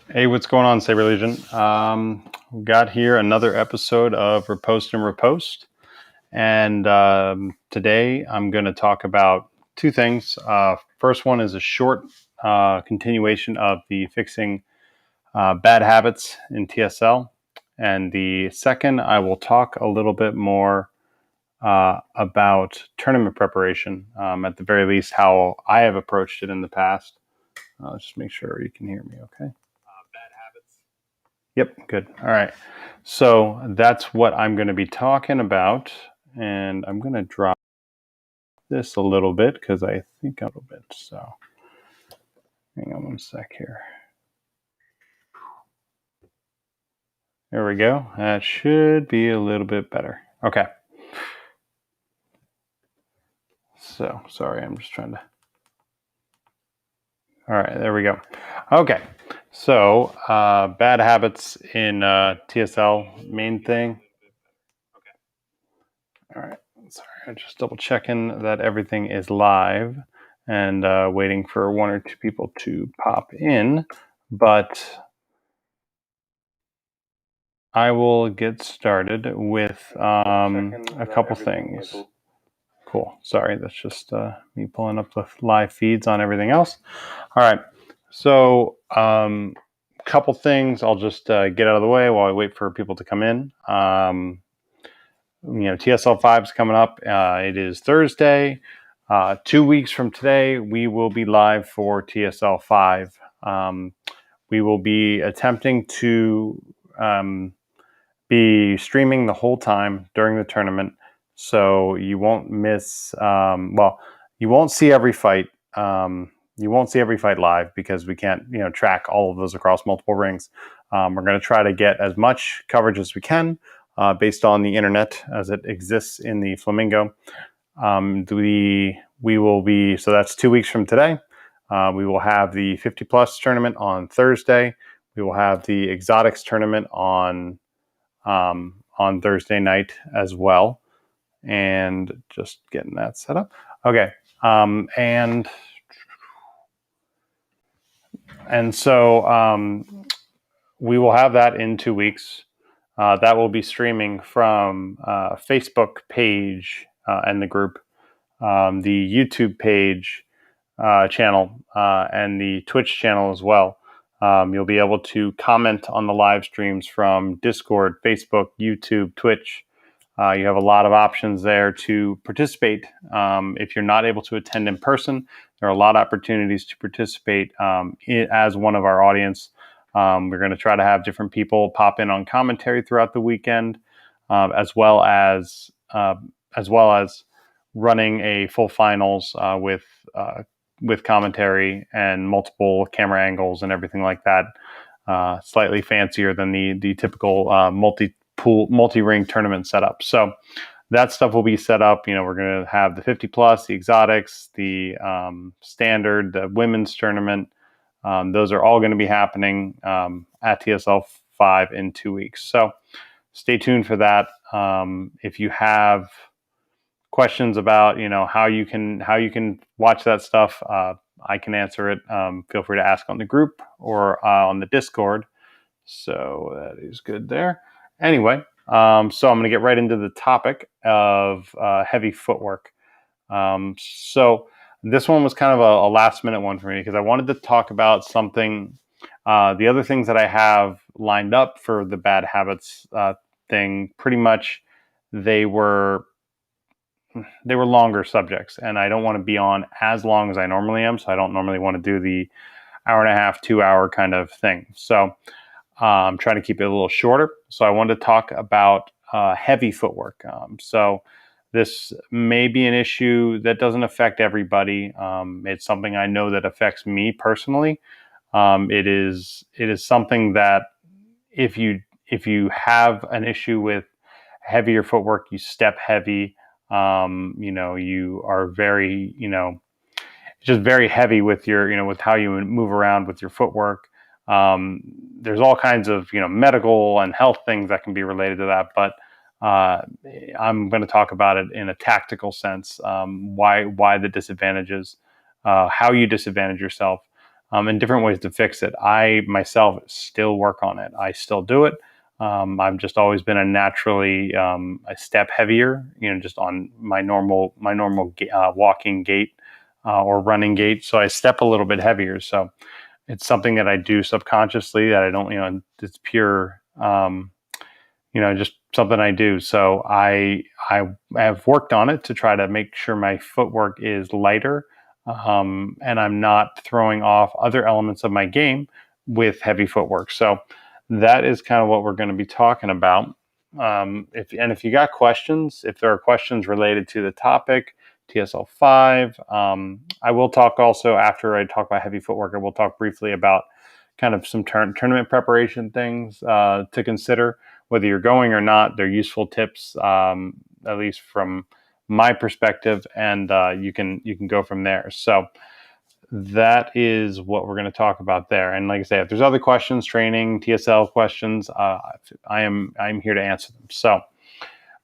Hey, what's going on, Saber Legion? We got here another episode of Repost and Riposte, and today I'm going to talk about two things. First one is a short continuation of the fixing bad habits in TSL, and the second I will talk a little bit more about tournament preparation. At the very least, how I have approached it in the past. Let's just make sure you can hear me, okay? Yep, good. All right. So that's what I'm going to be talking about. And I'm going to drop this a little bit because I think a little bit. So hang on one sec here. There we go. That should be a little bit better. Okay. So sorry, I'm just trying to. All right, there we go. Okay. So bad habits in TSL, main thing. All right. Sorry, I'm just double checking that everything is live and waiting for one or two people to pop in. But I will get started with a couple things. Cool. Sorry, that's just me pulling up the live feeds on everything else. All right. So couple things. I'll just get out of the way while I wait for people to come in. TSL5 is coming up. It is Thursday. 2 weeks from today, we will be live for TSL5. We will be attempting to be streaming the whole time during the tournament, so you won't miss. You won't see every fight. You won't see every fight live because we can't, track all of those across multiple rings. We're going to try to get as much coverage as we can. Based on the internet as it exists in the Flamingo. We will be, so that's 2 weeks from today. We will have the 50 plus tournament on Thursday. We will have the exotics tournament on Thursday night as well. And just getting that set up. Okay. And so we will have that in 2 weeks. That will be streaming from Facebook page and the group, the YouTube page channel, and the Twitch channel as well. You'll be able to comment on the live streams from Discord, Facebook, YouTube, Twitch. You have a lot of options there to participate. If you're not able to attend in person, there are a lot of opportunities to participate as one of our audience. We're going to try to have different people pop in on commentary throughout the weekend, as well as running a full finals with commentary and multiple camera angles and everything like that. Slightly fancier than the typical multi-ring tournament setup. So that stuff will be set up. We're going to have the 50 plus, the exotics, the standard, the women's tournament. Those are all going to be happening at TSL5 in 2 weeks. So stay tuned for that. If you have questions about how you can watch that stuff, I can answer it. Feel free to ask on the group or on the Discord. So that is good there. Anyway, so I'm going to get right into the topic of heavy footwork. So this one was kind of a last minute one for me because I wanted to talk about something. The other things that I have lined up for the bad habits thing, pretty much they were longer subjects, and I don't want to be on as long as I normally am. So I don't normally want to do the hour and a half, 2 hour kind of thing. So I'm trying to keep it a little shorter. So I wanted to talk about heavy footwork. So this may be an issue that doesn't affect everybody. It's something I know that affects me personally. It is something that if you have an issue with heavier footwork, you step heavy. You are very, just very heavy with your, with how you move around with your footwork. There's all kinds of, medical and health things that can be related to that, but I'm going to talk about it in a tactical sense. Why the disadvantages, how you disadvantage yourself. and different ways to fix it. I myself still work on it. I still do it. I've just always been a naturally a step heavier, just on my normal walking gait or running gait. So I step a little bit heavier. So it's something that I do subconsciously that I don't, it's pure, just something I do. So I have worked on it to try to make sure my footwork is lighter, and I'm not throwing off other elements of my game with heavy footwork. So that is kind of what we're going to be talking about. If you got questions, if there are questions related to the topic, TSL5, I will talk also after I talk about heavy footwork. I will talk briefly about kind of some tournament preparation things to consider. Whether you're going or not, they're useful tips, at least from my perspective, and you can go from there. So that is what we're going to talk about there. And like I say, if there's other questions, training, TSL questions, I'm here to answer them. So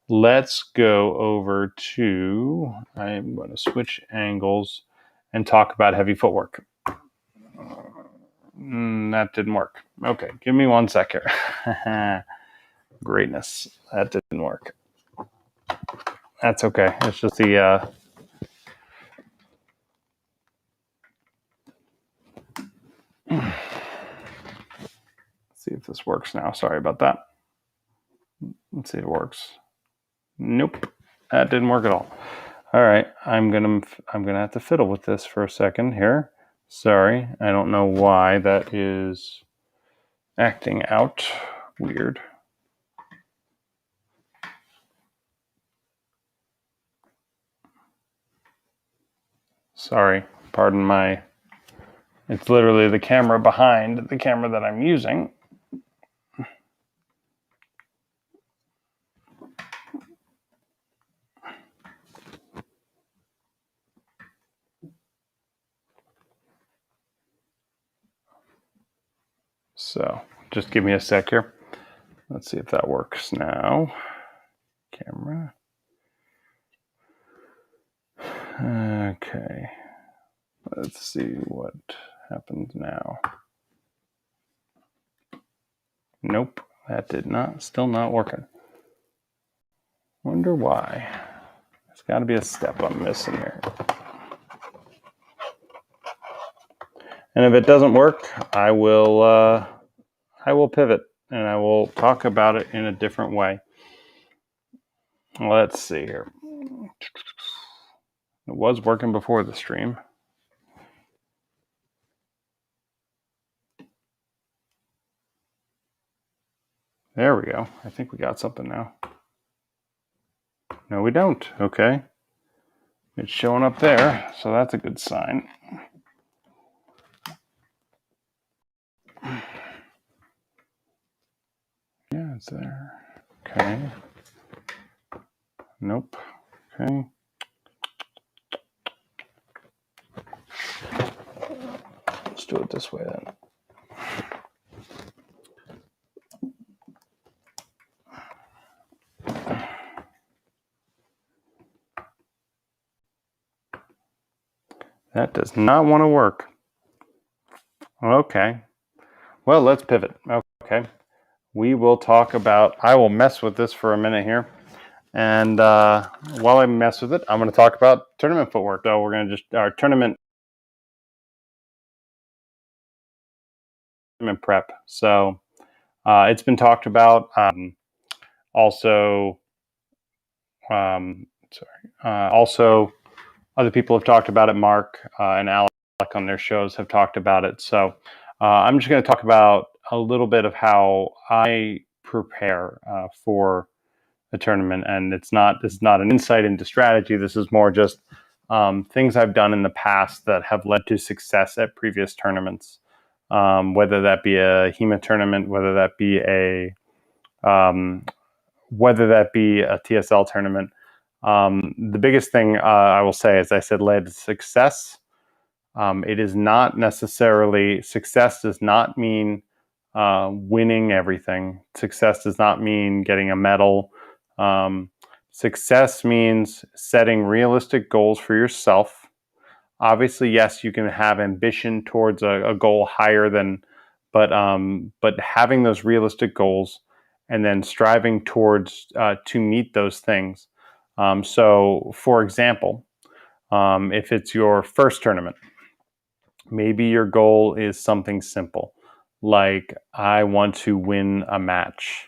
let's go over to, I'm going to switch angles and talk about heavy footwork. That didn't work. Okay, give me 1 sec here. Greatness. That didn't work. That's okay. It's just the see if this works now. Sorry about that. Let's see if it works. Nope. That didn't work at all. All right. I'm gonna have to fiddle with this for a second here. Sorry. I don't know why that is acting out weird. Sorry. Pardon my... It's literally the camera behind the camera that I'm using. So just give me a sec here. Let's see if that works now. Camera. Okay. Let's see what happens now. Nope, that did not, still not working. Wonder why. There's got to be a step I'm missing here. And if it doesn't work, I will pivot and I will talk about it in a different way. Let's see here. It was working before the stream. There we go. I think we got something now. No, we don't. Okay. It's showing up there, so that's a good sign. Yeah, it's there. Okay. Nope. Okay. Let's do it this way then. That does not want to work. Okay. Well, let's pivot. Okay. We will talk about, I will mess with this for a minute here. And while I mess with it, I'm going to talk about tournament footwork. So we're going to just, our tournament prep. So it's been talked about. Also, other people have talked about it. Mark and Alec on their shows have talked about it. So I'm just going to talk about a little bit of how I prepare for a tournament. And this is not an insight into strategy. This is more just things I've done in the past that have led to success at previous tournaments. Whether that be a HEMA tournament, whether that be a TSL tournament. The biggest thing I will say, as I said, led to success. It is not necessarily, success does not mean winning everything. Success does not mean getting a medal. Success means setting realistic goals for yourself, Obviously, yes, you can have ambition towards a goal higher than, but having those realistic goals and then striving towards to meet those things. So, for example, if it's your first tournament, maybe your goal is something simple, like I want to win a match.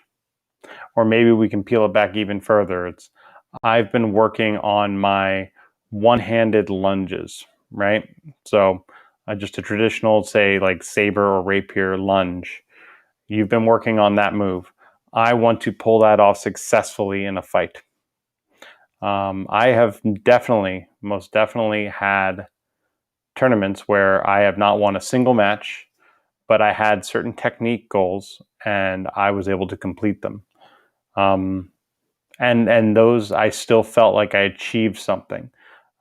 Or maybe we can peel it back even further. It's I've been working on my one-handed lunges, right? So just a traditional, say like saber or rapier lunge. You've been working on that move. I want to pull that off successfully in a fight. I have most definitely had tournaments where I have not won a single match, but I had certain technique goals and I was able to complete them. Um, and those I still felt like I achieved something.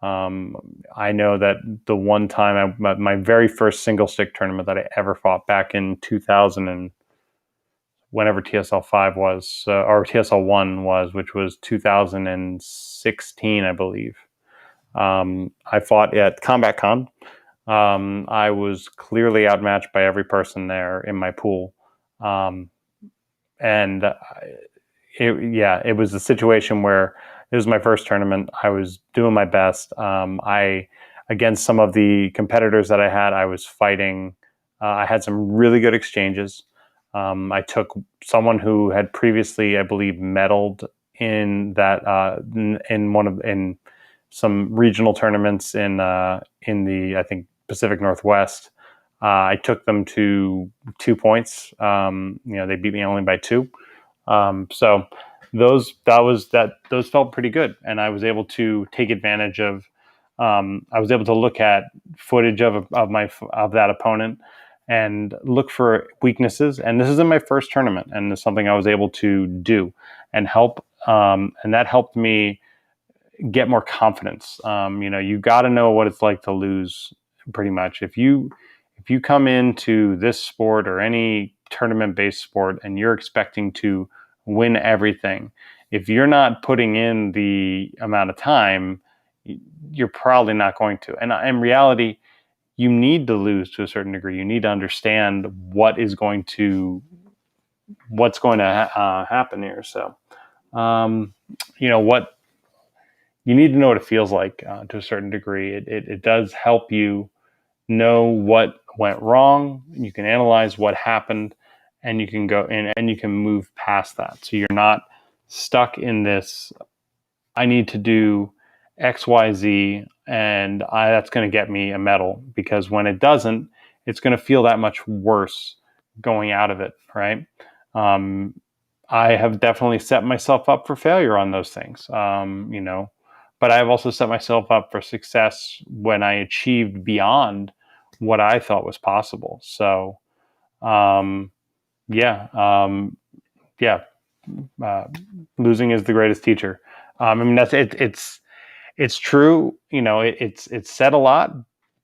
I know that the one time my very first single stick tournament that I ever fought back in 2000 and whenever TSL5 was or TSL1 was, which was 2016, I believe. I fought at Combat Con. I was clearly outmatched by every person there in my pool. And it was a situation where it was my first tournament. I was doing my best. Against some of the competitors that I was fighting. I had some really good exchanges. I took someone who had previously, I believe, medaled in that in some regional tournaments in the I think Pacific Northwest. I took them to 2 points. They beat me only by 2. So those felt pretty good, and I was able to take advantage of. I was able to look at footage of that opponent and look for weaknesses. And this is in my first tournament, and it's something I was able to do and help. And that helped me get more confidence. You got to know what it's like to lose. Pretty much, if you come into this sport or any tournament-based sport and you're expecting to win everything, if you're not putting in the amount of time, you're probably not going to. And in reality, you need to lose to a certain degree. You need to understand what's going to happen here. So, what you need to know what it feels like to a certain degree. It does help you know what went wrong. You can analyze what happened, and you can go in and you can move past that. So you're not stuck in this. I need to do X, Y, Z, and that's going to get me a medal, because when it doesn't, it's going to feel that much worse going out of it, right? I have definitely set myself up for failure on those things, but I've also set myself up for success when I achieved beyond what I thought was possible. So, yeah, yeah, losing is the greatest teacher. That's it. It's true. It's said a lot,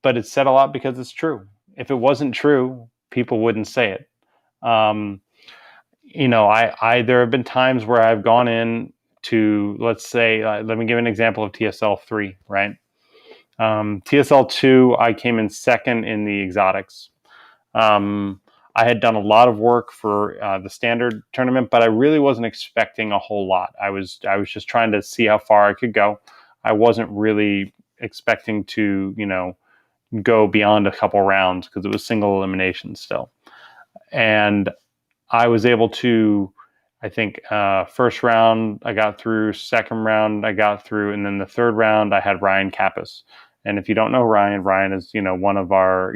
but it's said a lot because it's true. If it wasn't true, people wouldn't say it. I there have been times where I've gone in to, let's say, let me give an example of TSL3, right? TSL2, I came in second in the exotics. I had done a lot of work for the standard tournament, but I really wasn't expecting a whole lot. I was just trying to see how far I could go. I wasn't really expecting to, go beyond a couple rounds, because it was single elimination still. And I was able to, I think, first round I got through, second round I got through, and then the third round I had Ryan Kappas. And if you don't know Ryan is, one of our,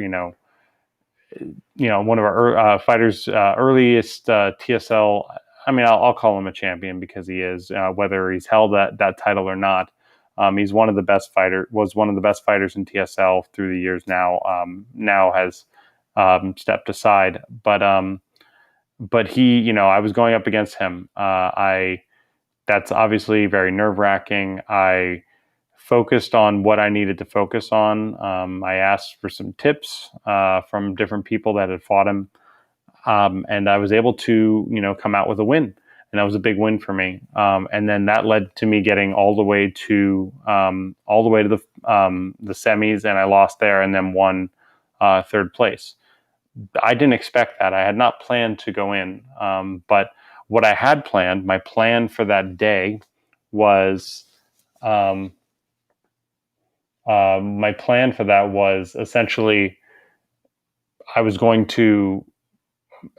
fighters, earliest TSL. I mean, I'll call him a champion because he is, whether he's held that title or not. He's one of the best was one of the best fighters in TSL through the years. Now has stepped aside, but he, I was going up against him. That's obviously very nerve-wracking. I focused on what I needed to focus on. I asked for some tips from different people that had fought him, and I was able to, come out with a win. and that was a big win for me. And then that led to me getting all the way to the semis, and I lost there, and then won third place. I didn't expect that. I had not planned to go in, but what I had planned, my plan for that day was, my plan for that was essentially, I was going to,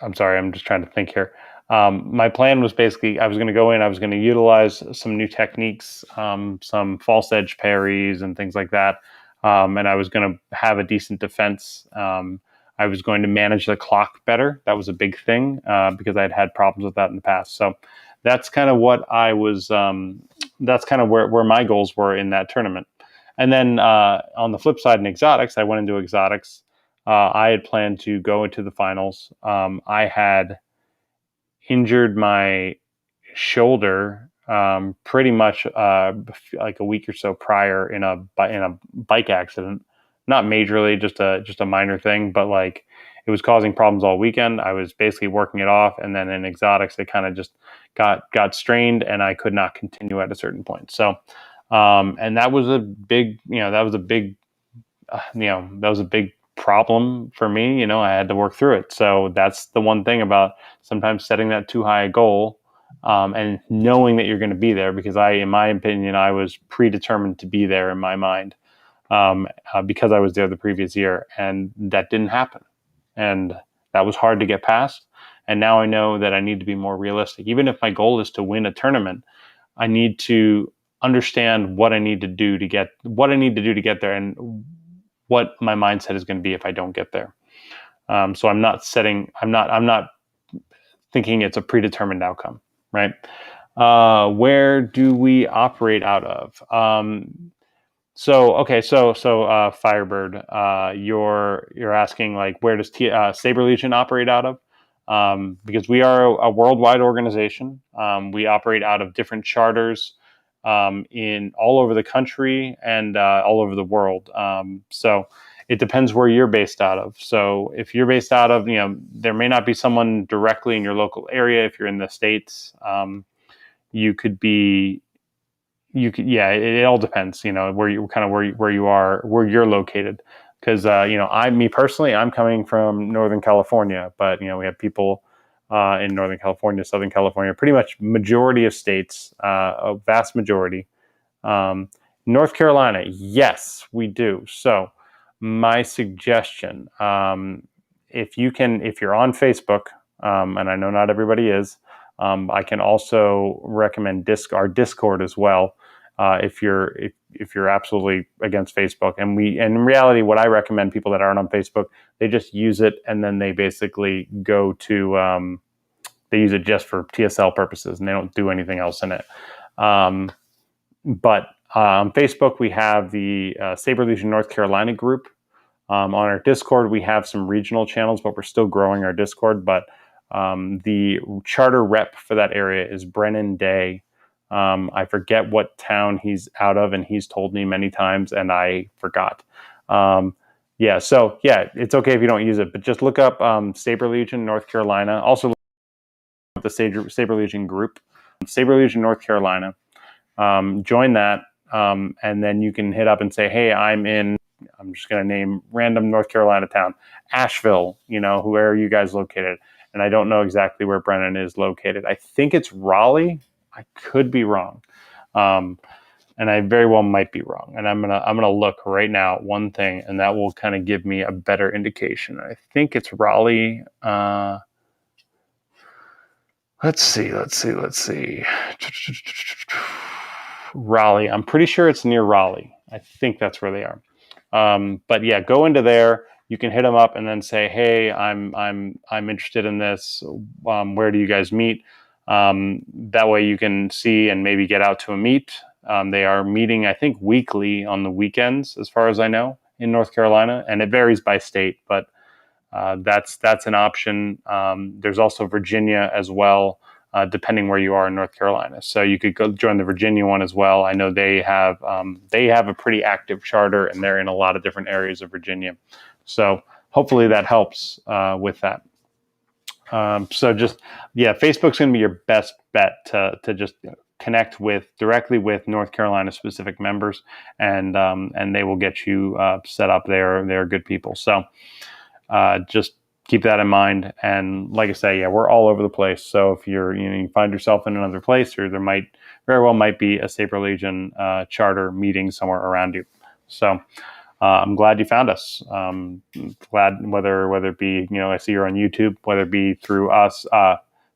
I'm sorry, I'm just trying to think here. My plan was basically, I was going to go in, I was going to utilize some new techniques, some false edge parries and things like that. And I was going to have a decent defense. I was going to manage the clock better. That was a big thing because I'd had problems with that in the past. So that's kind of what I was, that's kind of where my goals were in that tournament. And then on the flip side in exotics, I went into exotics. I had planned to go into the finals. I had injured my shoulder pretty much like a week or so prior in a bike accident. Not majorly, just a minor thing, but like it was causing problems all weekend. I was basically working it off, and then in exotics, it kind of just got strained, and I could not continue at a certain point. So, and that was a big, that was a big, that was a big problem for me. I had to work through it. So that's the one thing about sometimes setting that too high a goal, and knowing that you're going to be there, because in my opinion, I was predetermined to be there in my mind, because I was there the previous year, and that didn't happen. And that was hard to get past. And now I know that I need to be more realistic. Even if my goal is to win a tournament, I need to understand what I need to do to get there, and what my mindset is going to be if I don't get there. So I'm not thinking it's a predetermined outcome, right? Where do we operate out of? So Firebird, you're asking like, where does Saber Legion operate out of? Because we are a worldwide organization. We operate out of different charters in all over the country and all over the world. So it depends where you're based out of. So if you're based out of, there may not be someone directly in your local area. If you're in the States, it all depends, where you're located. Because, me personally, I'm coming from Northern California, but, we have people in Northern California, Southern California, pretty much majority of states, a vast majority. North Carolina, yes, we do. So my suggestion, if you're on Facebook, and I know not everybody is, I can also recommend our Discord as well. If you're absolutely against Facebook, and in reality, what I recommend people that aren't on Facebook, they just use it, and then they basically go to, they use it just for TSL purposes, and they don't do anything else in it. But on Facebook, we have the Saber Legion North Carolina group. On our Discord, we have some regional channels, but we're still growing our Discord. But the charter rep for that area is Brennan Day. I forget what town he's out of, and he's told me many times, and I forgot. It's okay if you don't use it, but just look up Saber Legion North Carolina. Also, look up the Saber Legion group, Saber Legion North Carolina. Join that, and then you can hit up and say, hey, I'm just going to name random North Carolina town, Asheville, where are you guys located? And I don't know exactly where Brennan is located. I think it's Raleigh. I could be wrong. And I very well might be wrong. And I'm gonna look right now at one thing, and that will kind of give me a better indication. I think it's Raleigh. Let's see. Raleigh. I'm pretty sure it's near Raleigh. I think that's where they are. But yeah, go into there. You can hit them up and then say, hey, I'm interested in this. Where do you guys meet? That way you can see and maybe get out to a meet. They are meeting, I think, weekly on the weekends, as far as I know, in North Carolina, and it varies by state, but that's an option. There's also Virginia as well, depending where you are in North Carolina. So you could go join the Virginia one as well. I know they have a pretty active charter, and they're in a lot of different areas of Virginia. So hopefully that helps with that. So just, yeah, Facebook's going to be your best bet to just connect directly with North Carolina specific members, and they will get you set up. They're good people. So just keep that in mind. And like I say, yeah, we're all over the place. So if you find yourself in another place, or there very well might be a Saber Legion charter meeting somewhere around you. So I'm glad you found us. Glad whether it be, I see you're on YouTube, whether it be through us,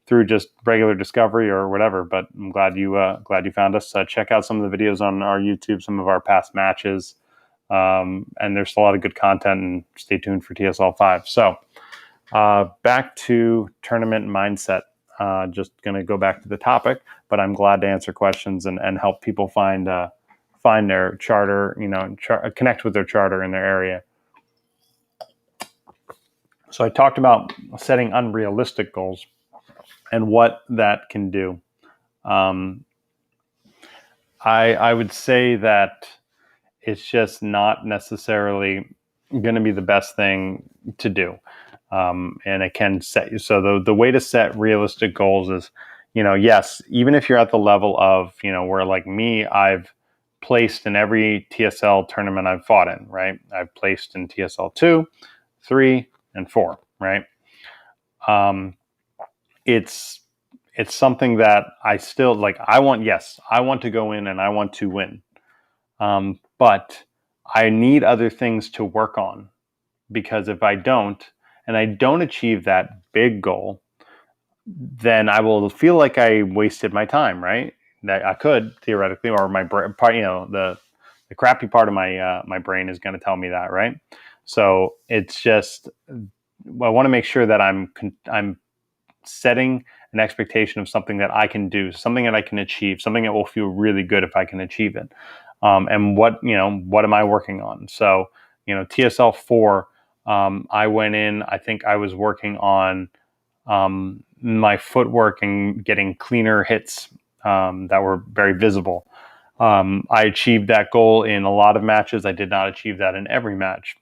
through just regular discovery or whatever. But I'm glad you found us. Check out some of the videos on our YouTube, some of our past matches, and there's a lot of good content. And stay tuned for TSL5. So back to tournament mindset. Just going to go back to the topic, but I'm glad to answer questions and help people find their charter, connect with their charter in their area. So I talked about setting unrealistic goals and what that can do. I would say that it's just not necessarily going to be the best thing to do. And it can set you. So the way to set realistic goals is, yes, even if you're at the level of, where like me, I've placed in every TSL tournament I've fought in, right? I've placed in TSL 2, 3, and 4, right? It's something that I still like. I want to go in and I want to win. But I need other things to work on, because if I don't achieve that big goal, then I will feel like I wasted my time, right? That I could theoretically, or my brain, the crappy part of my brain is going to tell me that, right? So it's just, I want to make sure that I'm setting an expectation of something that I can do, something that I can achieve, something that will feel really good if I can achieve it. And what am I working on? So, TSL 4, I went in, I think I was working on my footwork and getting cleaner hits that were very visible. I achieved that goal in a lot of matches. I did not achieve that in every match.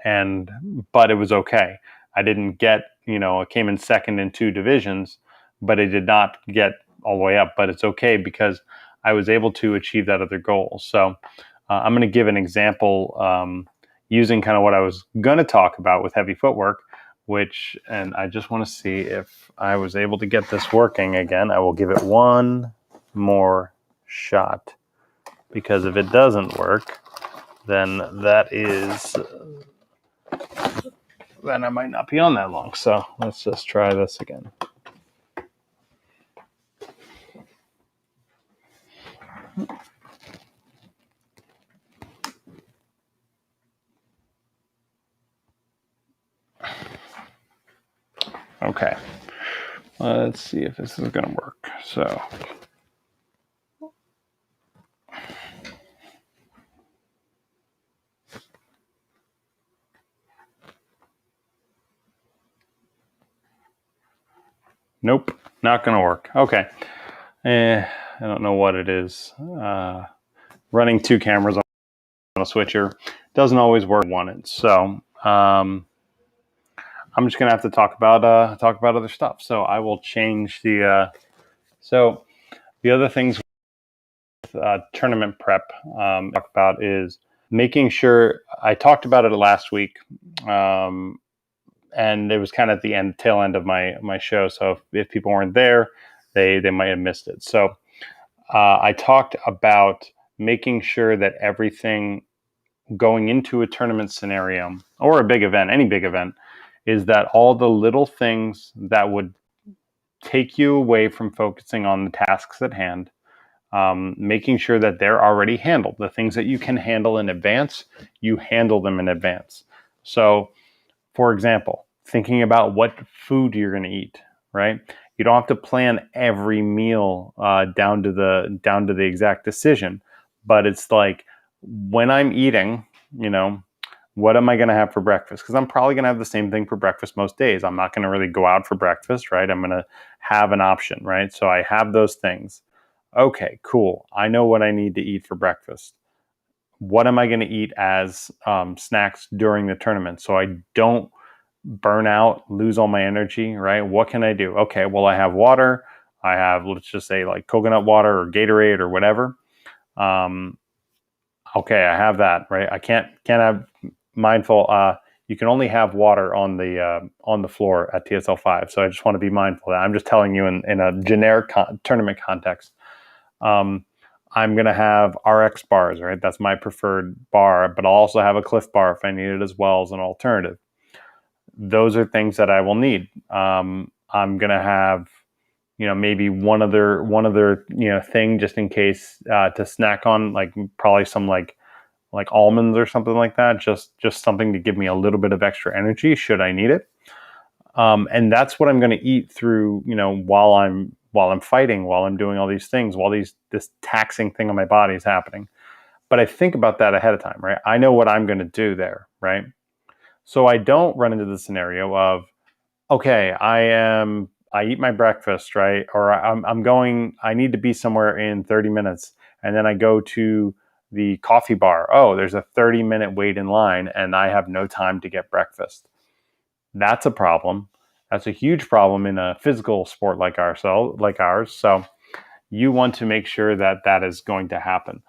But it was okay. I didn't get, I came in second in 2 divisions, but I did not get all the way up. But it's okay because I was able to achieve that other goal. So I'm going to give an example using kind of what I was going to talk about with heavy footwork, and I just want to see if I was able to get this working again. I will give it one more shot, because if it doesn't work, then then I might not be on that long. So let's just try this again. Okay. Let's see if this is going to work. So nope, not going to work. Okay. I don't know what it is. Running 2 cameras on a switcher doesn't always work. Wanted. So I'm just going to have to talk about other stuff. So I will change the. So the other things with tournament prep talk about is making sure. I talked about it last week. And it was kind of at the tail end of my show. So if people weren't there, they might have missed it. So I talked about making sure that everything going into a tournament scenario or a big event, any big event, is that all the little things that would take you away from focusing on the tasks at hand, making sure that they're already handled. The things that you can handle in advance, you handle them in advance. So, for example, thinking about what food you're going to eat, right? You don't have to plan every meal down to the exact decision, but it's like, when I'm eating, what am I going to have for breakfast? Because I'm probably going to have the same thing for breakfast most days. I'm not going to really go out for breakfast, right? I'm going to have an option, right? So I have those things. Okay, cool. I know what I need to eat for breakfast. What am I going to eat as snacks during the tournament, so I don't burn out, lose all my energy, right? What can I do? Okay, well, I have water. I have, let's just say, like coconut water or Gatorade or whatever. Okay, I have that, right? I can't have mindful. You can only have water on the floor at TSL5. So I just want to be mindful of that. I'm just telling you in a generic tournament context. I'm going to have RX bars, right? That's my preferred bar, but I'll also have a Cliff bar if I need it as well as an alternative. Those are things that I will need. I'm going to have, maybe one other thing just in case to snack on, like probably some like almonds or something like that. Just something to give me a little bit of extra energy should I need it. And that's what I'm going to eat through, while I'm fighting, while I'm doing all these things, while this taxing thing on my body is happening. But I think about that ahead of time, right? I know what I'm going to do there, right? So I don't run into the scenario of, okay, I eat my breakfast, right? Or I need to be somewhere in 30 minutes. And then I go to the coffee bar. Oh, there's a 30-minute wait in line and I have no time to get breakfast. That's a problem. That's a huge problem in a physical sport like ours. So you want to make sure that that is going to happen,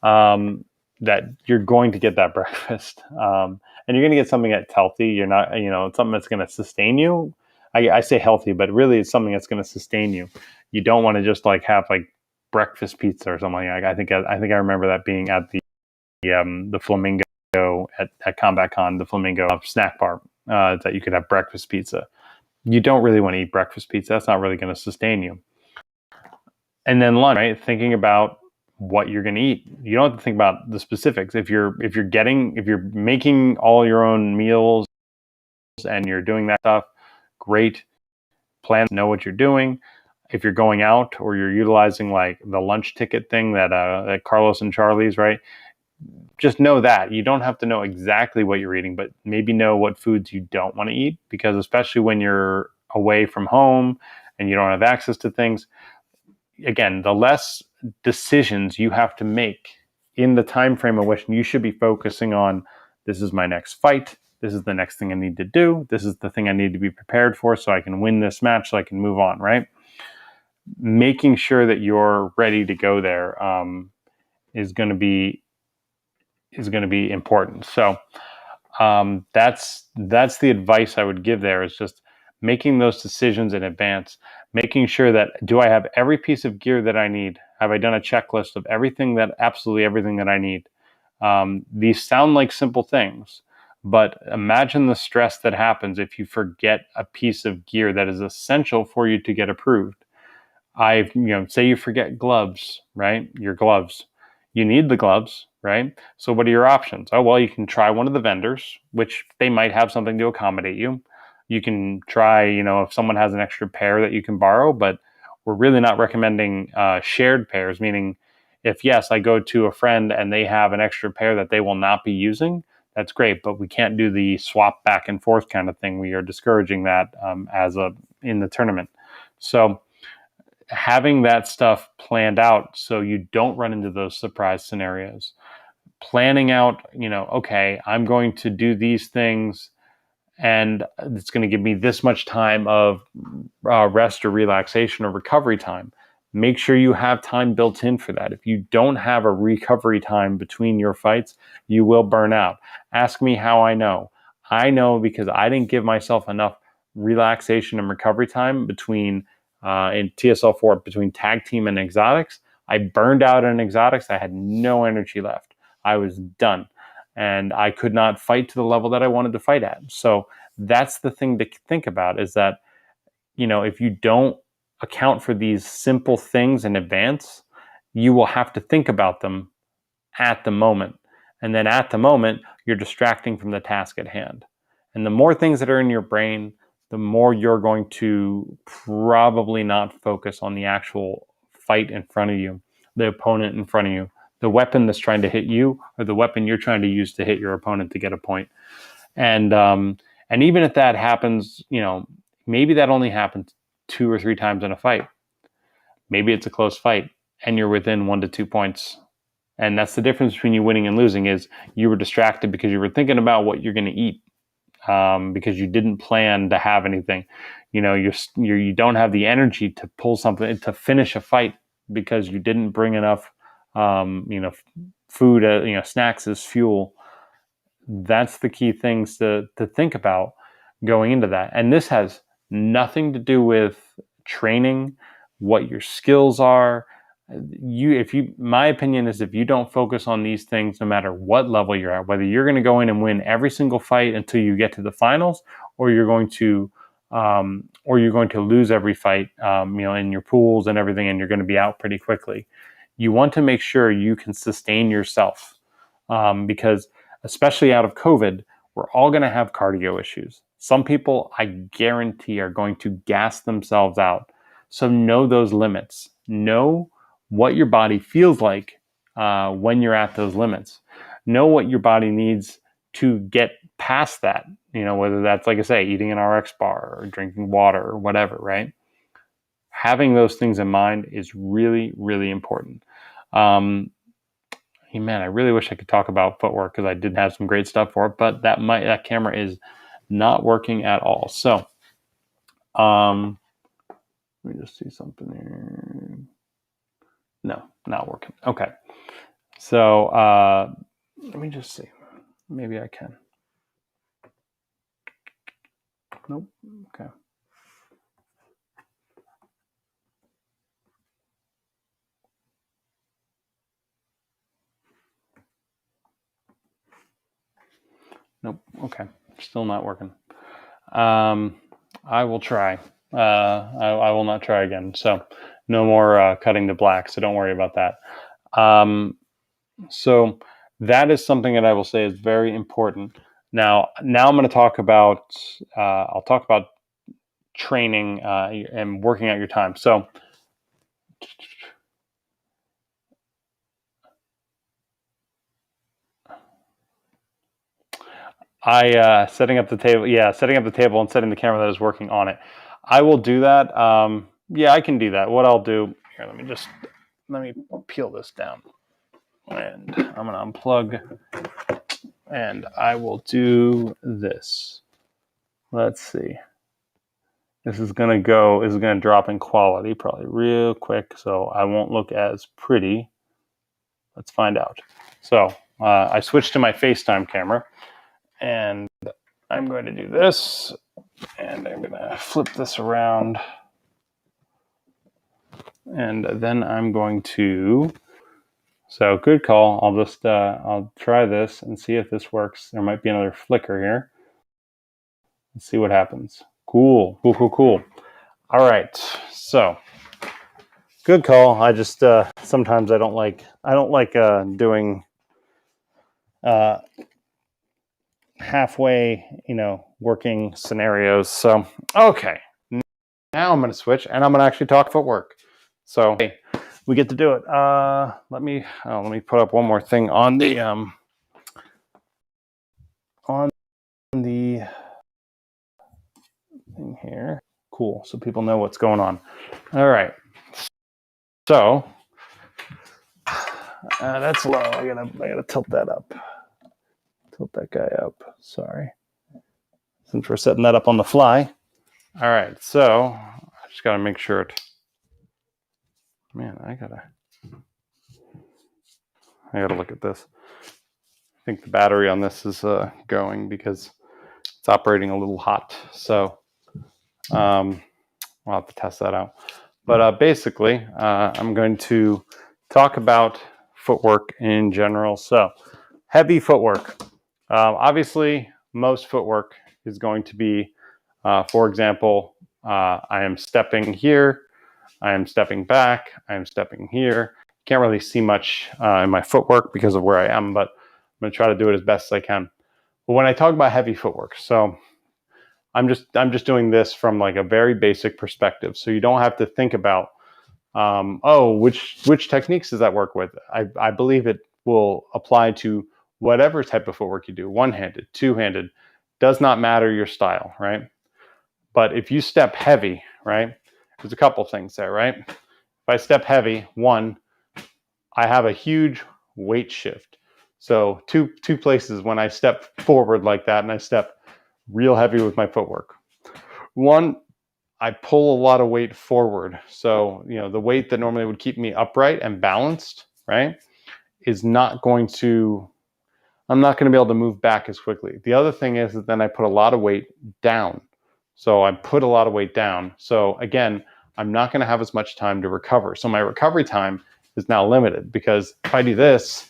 that you're going to get that breakfast, and you're going to get something that's healthy. You're not, something that's going to sustain you. I say healthy, but really it's something that's going to sustain you. You don't want to just like have like breakfast pizza or something. Like I think I remember that being at the Flamingo at Combat Con, the Flamingo snack bar, that you could have breakfast pizza. You don't really want to eat breakfast pizza. That's not really going to sustain you. And then lunch, right? Thinking about what you're going to eat. You don't have to think about the specifics. If you're making all your own meals and you're doing that stuff, great. Plan, know what you're doing. If you're going out or you're utilizing like the lunch ticket thing that Carlos and Charlie's, right? Just know that you don't have to know exactly what you're eating, but maybe know what foods you don't want to eat, because especially when you're away from home and you don't have access to things, again, the less decisions you have to make in the time frame in which you should be focusing on, this is my next fight, this is the next thing I need to do, this is the thing I need to be prepared for so I can win this match, so I can move on, right? Making sure that you're ready to go there is going to be important. So that's the advice I would give there, is just making those decisions in advance, making sure that, do I have every piece of gear that I need? Have I done a checklist of absolutely everything that I need? These sound like simple things, but imagine the stress that happens if you forget a piece of gear that is essential for you to get approved. Say you forget gloves, right? Your gloves. You need the gloves, right? So what are your options? Oh, well, you can try one of the vendors, which they might have something to accommodate you. You can try, if someone has an extra pair that you can borrow, but we're really not recommending shared pairs, meaning if, yes, I go to a friend and they have an extra pair that they will not be using, that's great, but we can't do the swap back and forth kind of thing. We are discouraging that in the tournament. So having that stuff planned out so you don't run into those surprise scenarios. Planning out, okay, I'm going to do these things and it's going to give me this much time of rest or relaxation or recovery time. Make sure you have time built in for that. If you don't have a recovery time between your fights, you will burn out. Ask me how I know. I know because I didn't give myself enough relaxation and recovery time between in TSL4, between tag team and exotics. I burned out in exotics. I had no energy left. I was done. And I could not fight to the level that I wanted to fight at. So that's the thing to think about, is that, if you don't account for these simple things in advance, you will have to think about them at the moment. And then at the moment, you're distracting from the task at hand. And the more things that are in your brain, the more you're going to probably not focus on the actual fight in front of you, the opponent in front of you, the weapon that's trying to hit you, or the weapon you're trying to use to hit your opponent to get a point. And even if that happens, maybe that only happens 2 or 3 times in a fight. Maybe it's a close fight and you're within 1 to 2 points. And that's the difference between you winning and losing, is you were distracted because you were thinking about what you're going to eat. because you didn't plan to have anything. You know, you don't have the energy to pull something to finish a fight because you didn't bring enough, food, snacks as fuel. That's the key things to think about going into that. And this has nothing to do with training, what your skills are. My opinion is, if you don't focus on these things, no matter what level you're at, whether you're going to go in and win every single fight until you get to the finals, or you're going to lose every fight, in your pools and everything, and you're going to be out pretty quickly. You want to make sure you can sustain yourself, because especially out of COVID, we're all going to have cardio issues. Some people, I guarantee, are going to gas themselves out. So know those limits. Know what your body feels like when you're at those limits. Know what your body needs to get past that. Whether that's, like I say, eating an RX bar or drinking water or whatever, right? Having those things in mind is really, really important. Man, I really wish I could talk about Footwork, because I did have some great stuff for it, but that camera is not working at all. So, let me just see something here. No, not working. Okay. So, let me just see. Maybe I can. Nope. Okay. Nope. Okay. Still not working. I will try. I will not try again. So no more cutting to black. So don't worry about that. So that is something that I will say is very important. Now I'm going to talk about. I'll talk about training and working out your time. So. Setting up the table. Yeah, setting up the table and setting the camera that is working on it. I will do that. Yeah, I can do that. What I'll do here, let me peel this down, and I'm gonna unplug, and I will do this. Let's see. This is gonna drop in quality probably real quick, so I won't look as pretty. Let's find out. So I switched to my FaceTime camera, and I'm going to do this, and I'm going to flip this around, and then I'm going to, so good call. I'll try this and see if this works. There might be another flicker here. Let's see what happens. Cool. All right. So good call. I just, sometimes I don't like doing, halfway, working scenarios. So, okay. Now I'm going to switch, and I'm going to actually talk footwork. So hey, we get to do it. Let me put up one more thing on the thing here. Cool. So people know what's going on. All right. So that's low. I gotta tilt that up. Tilt that guy up. Sorry. Since we're setting that up on the fly. All right. So I just gotta make sure it. Man, I gotta look at this. I think the battery on this is going because it's operating a little hot. So we'll have to test that out. But basically, I'm going to talk about footwork in general. So heavy footwork. Obviously, most footwork is going to be, for example, I am stepping here, I am stepping back, I am stepping here. Can't really see much in my footwork because of where I am, but I'm going to try to do it as best as I can. But when I talk about heavy footwork, so I'm just doing this from like a very basic perspective. So you don't have to think about, which techniques does that work with? I believe it will apply to whatever type of footwork you do, one-handed, two-handed, does not matter your style, right? But if you step heavy, right, there's a couple things there, right? If I step heavy, one, I have a huge weight shift. So two places when I step forward like that and I step real heavy with my footwork. One, I pull a lot of weight forward. So, the weight that normally would keep me upright and balanced, right, is not going to, I'm not going to be able to move back as quickly. The other thing is that then I put a lot of weight down. So I put a lot of weight down. So again, I'm not going to have as much time to recover. So my recovery time is now limited, because if I do this,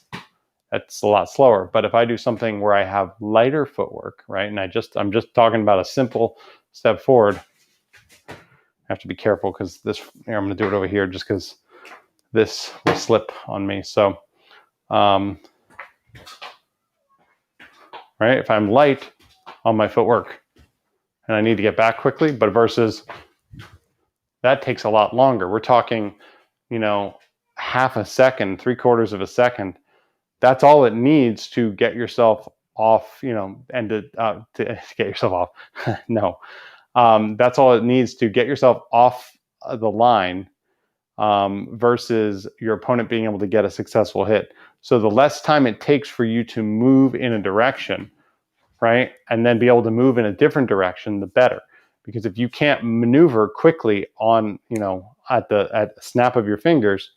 that's a lot slower. But if I do something where I have lighter footwork, right, and I'm just talking about a simple step forward. I have to be careful because this, I'm going to do it over here just because this will slip on me. So, right, if I'm light on my footwork and I need to get back quickly, but versus that takes a lot longer. We're talking, half a second, 3/4 of a second. That's all it needs to get yourself off, and to get yourself off. No, that's all it needs to get yourself off the line, versus your opponent being able to get a successful hit. So the less time it takes for you to move in a direction, right, and then be able to move in a different direction, the better. Because if you can't maneuver quickly on, at the snap of your fingers,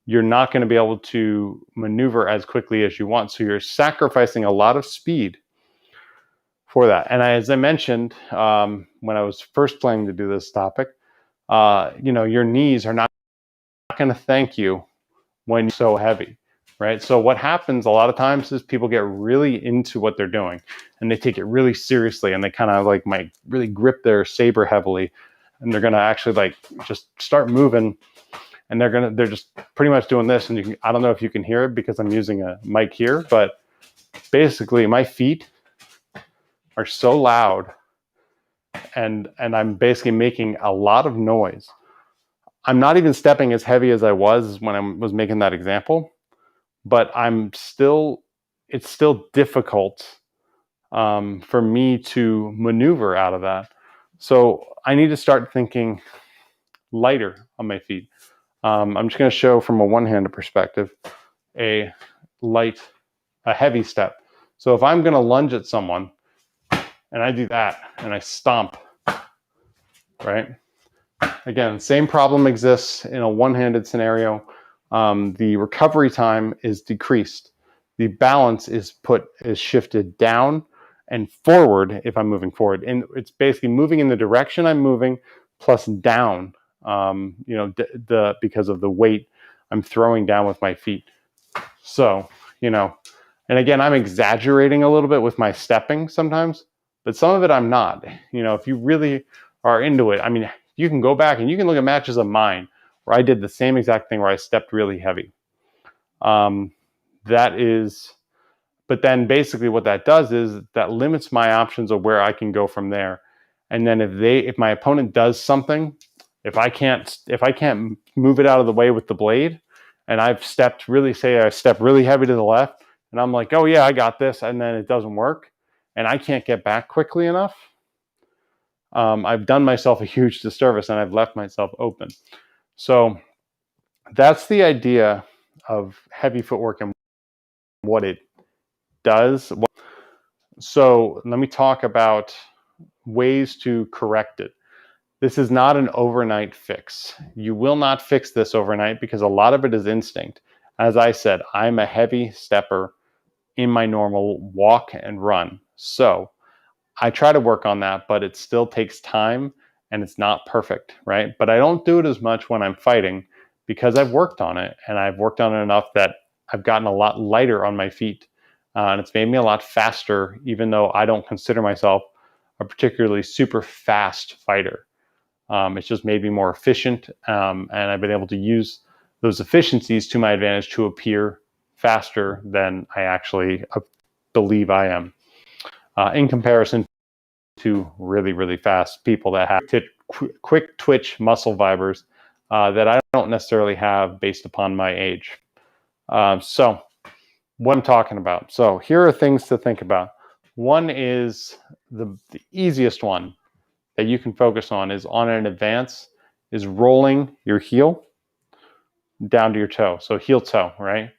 you're not going to be able to maneuver as quickly as you want. So you're sacrificing a lot of speed for that. And as I mentioned, when I was first planning to do this topic, your knees are not going to thank you when you're so heavy, right? So what happens a lot of times is people get really into what they're doing and they take it really seriously, and they kind of might really grip their saber heavily, and they're going to actually just start moving. And they're just pretty much doing this. And I don't know if you can hear it because I'm using a mic here, but basically my feet are so loud, and I'm basically making a lot of noise. I'm not even stepping as heavy as I was when I was making that example, but it's still difficult for me to maneuver out of that. So I need to start thinking lighter on my feet. I'm just going to show from a one-handed perspective a heavy step. So if I'm going to lunge at someone and I do that and I stomp, right? Again, same problem exists in a one-handed scenario. The recovery time is decreased. The balance is shifted down and forward if I'm moving forward. And it's basically moving in the direction I'm moving plus down, because of the weight I'm throwing down with my feet. So, and again, I'm exaggerating a little bit with my stepping sometimes, but some of it I'm not. If you really are into it, you can go back and you can look at matches of mine where I did the same exact thing where I stepped really heavy. But then basically what that does is that limits my options of where I can go from there. And then if my opponent does something, if I can't move it out of the way with the blade, and I step really heavy to the left, and I'm like, oh yeah, I got this, and then it doesn't work, and I can't get back quickly enough, I've done myself a huge disservice, and I've left myself open. So that's the idea of heavy footwork and what it does. So let me talk about ways to correct it. This is not an overnight fix. You will not fix this overnight because a lot of it is instinct. As I said, I'm a heavy stepper in my normal walk and run. So I try to work on that, but it still takes time and it's not perfect, right? But I don't do it as much when I'm fighting because I've worked on it, and I've worked on it enough that I've gotten a lot lighter on my feet. And it's made me a lot faster, even though I don't consider myself a particularly super fast fighter. It's just made me more efficient, and I've been able to use those efficiencies to my advantage to appear faster than I actually believe I am, in comparison to really, really fast people that have quick twitch muscle fibers that I don't necessarily have based upon my age. So what I'm talking about. So here are things to think about. One is the easiest one that you can focus on is on an advance is rolling your heel down to your toe. So heel toe, right?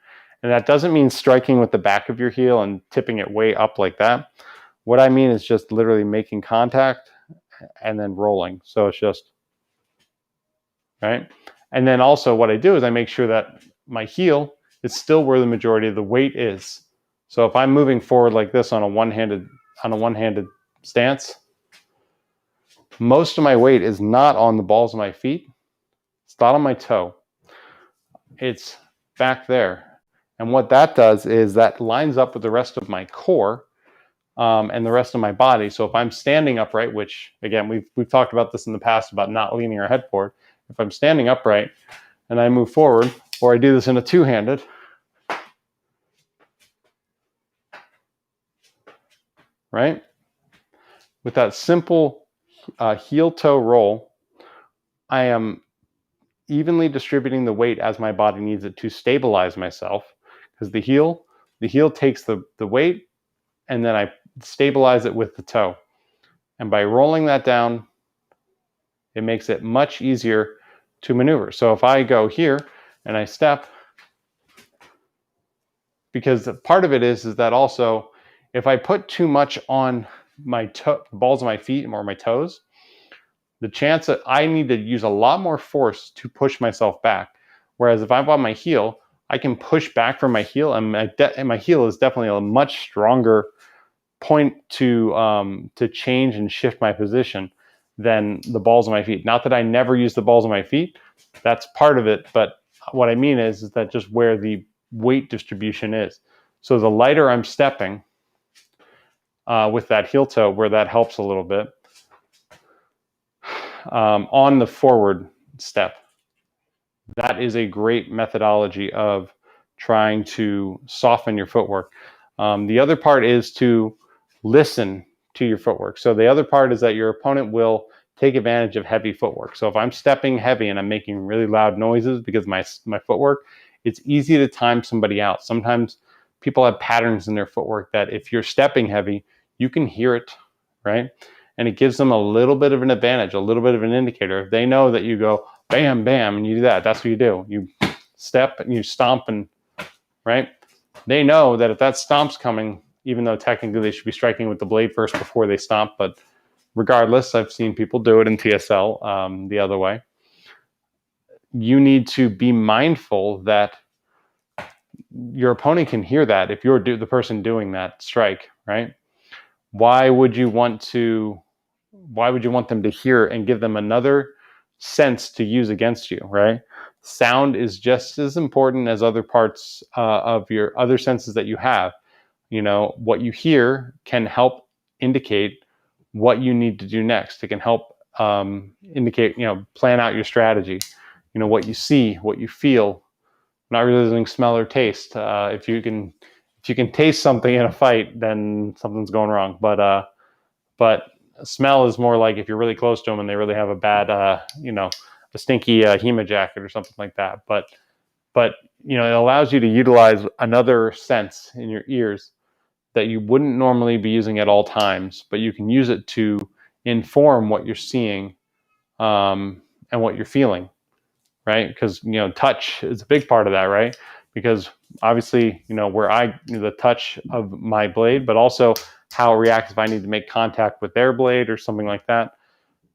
And that doesn't mean striking with the back of your heel and tipping it way up like that. What I mean is just literally making contact and then rolling. So it's just, right? And then also what I do is I make sure that my heel is still where the majority of the weight is. So if I'm moving forward like this on a one-handed stance, most of my weight is not on the balls of my feet. It's not on my toe. It's back there. And what that does is that lines up with the rest of my core and the rest of my body. So if I'm standing upright, which again, we've talked about this in the past about not leaning our head forward. If I'm standing upright and I move forward, or I do this in a two-handed, right? With that simple heel-toe roll, I am evenly distributing the weight as my body needs it to stabilize myself, because the heel takes the weight and then I stabilize it with the toe. And by rolling that down, it makes it much easier to maneuver. So if I go here and I step, because part of it is that also if I put too much on my balls of my feet or my toes, the chance that I need to use a lot more force to push myself back. Whereas if I'm on my heel, I can push back from my heel, and my heel is definitely a much stronger point to change and shift my position than the balls of my feet. Not that I never use the balls of my feet, that's part of it, but what I mean is that just where the weight distribution is. So the lighter I'm stepping with that heel toe, where that helps a little bit, on the forward step. That is a great methodology of trying to soften your footwork. The other part is to listen to your footwork. So the other part is that your opponent will take advantage of heavy footwork. So if I'm stepping heavy and I'm making really loud noises because my footwork, it's easy to time somebody out. Sometimes people have patterns in their footwork that if you're stepping heavy, you can hear it, right? And it gives them a little bit of an advantage, a little bit of an indicator. If they know that you go bam, bam, and you do that, that's what you do. You step and you stomp, and right? They know that if that stomp's coming, even though technically they should be striking with the blade first before they stomp, but regardless, I've seen people do it in TSL the other way. You need to be mindful that your opponent can hear that if you're the person doing that strike, right? Why would you want them to hear and give them another sense to use against you, right? Sound is just as important as other parts of your other senses that you have. You know, what you hear can help indicate what you need to do next. It can help indicate, plan out your strategy. You know, what you see, what you feel. Not really using smell or taste. If you can taste something in a fight, then something's going wrong. But smell is more like if you're really close to them and they really have a bad, a stinky Hema jacket or something like that. But it allows you to utilize another sense in your ears that you wouldn't normally be using at all times, but you can use it to inform what you're seeing and what you're feeling, right? Because touch is a big part of that, right? Because obviously, the touch of my blade, but also how it reacts if I need to make contact with their blade or something like that.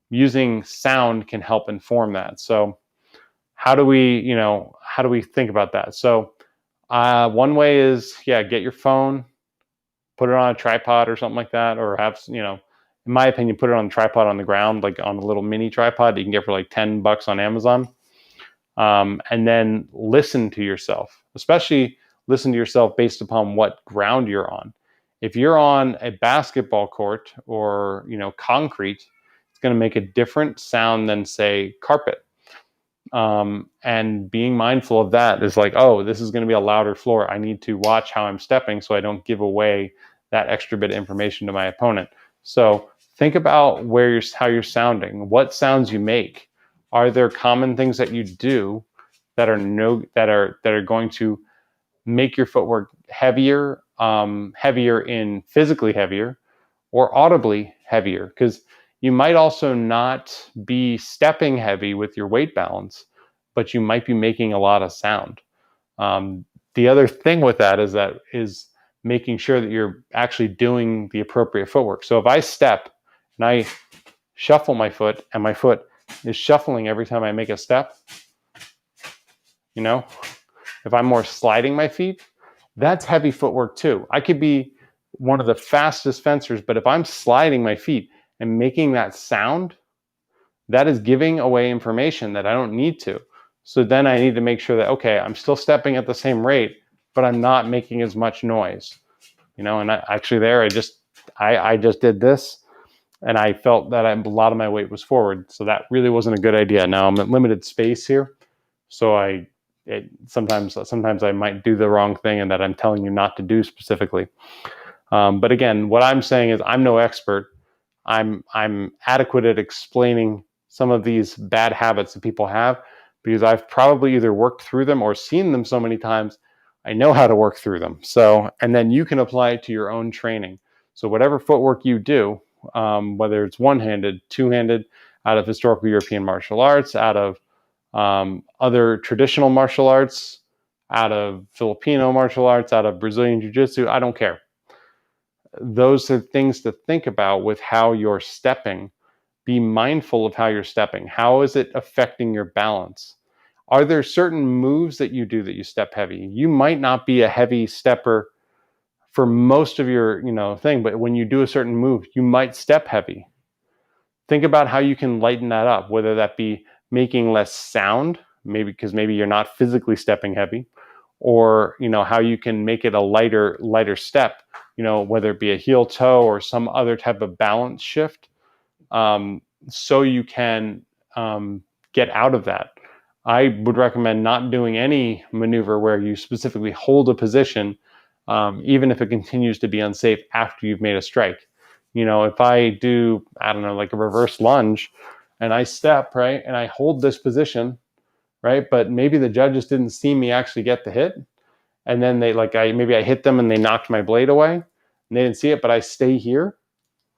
Using sound can help inform that. So how do we think about that? So one way is, get your phone, put it on a tripod or something like that, or have, in my opinion, put it on a tripod on the ground, like on a little mini tripod that you can get for like $10 on Amazon. And then listen to yourself, especially listen to yourself based upon what ground you're on. If you're on a basketball court or, concrete, it's going to make a different sound than, say, carpet. And being mindful of that is like, oh, this is going to be a louder floor. I need to watch how I'm stepping so I don't give away that extra bit of information to my opponent. So think about how you're sounding, what sounds you make. Are there common things that you do that are going to make your footwork heavier, in physically heavier, or audibly heavier? Because you might also not be stepping heavy with your weight balance, but you might be making a lot of sound. The other thing with that is making sure that you're actually doing the appropriate footwork. So if I step and I shuffle my foot and my foot is shuffling every time I make a step, you know, if I'm more sliding my feet, that's heavy footwork too. I could be one of the fastest fencers, but if I'm sliding my feet and making that sound, that is giving away information that I don't need to. So then I need to make sure that, okay, I'm still stepping at the same rate, but I'm not making as much noise, you know. And I just did this, and I felt that a lot of my weight was forward. So that really wasn't a good idea. Now I'm at limited space here, so sometimes I might do the wrong thing, and that I'm telling you not to do specifically. But again, what I'm saying is I'm no expert. I'm adequate at explaining some of these bad habits that people have, because I've probably either worked through them or seen them so many times, I know how to work through them. So, and then you can apply it to your own training. So whatever footwork you do, whether it's one-handed, two-handed, out of historical European martial arts, out of other traditional martial arts, out of Filipino martial arts, out of Brazilian jiu-jitsu, I don't care. Those are things to think about with how you're stepping. Be mindful of how you're stepping. How is it affecting your balance? Are there certain moves that you do that you step heavy? You might not be a heavy stepper for most of your, thing, but when you do a certain move, you might step heavy. Think about how you can lighten that up, whether that be making less sound, maybe because maybe you're not physically stepping heavy, or how you can make it a lighter step, whether it be a heel toe or some other type of balance shift, so you can get out of that. I would recommend not doing any maneuver where you specifically hold a position, even if it continues to be unsafe after you've made a strike. If I do, I don't know, like a reverse lunge, and I step, right, and I hold this position, right, but maybe the judges didn't see me actually get the hit, and then maybe I hit them and they knocked my blade away, and they didn't see it, but I stay here.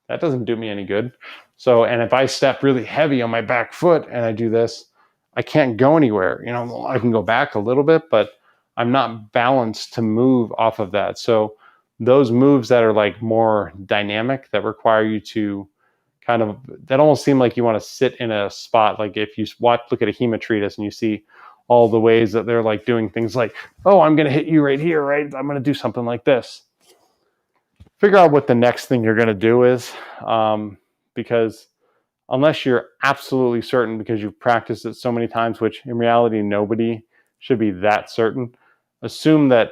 That doesn't do me any good. So, and if I step really heavy on my back foot and I do this, I can't go anywhere. I can go back a little bit, but I'm not balanced to move off of that. So those moves that are like more dynamic, that require you to that almost seem like you want to sit in a spot. Like if you look at a HEMA treatise and you see all the ways that they're like doing things like, oh, I'm going to hit you right here, right? I'm going to do something like this. Figure out what the next thing you're going to do is, because unless you're absolutely certain because you've practiced it so many times, which in reality nobody should be that certain, assume that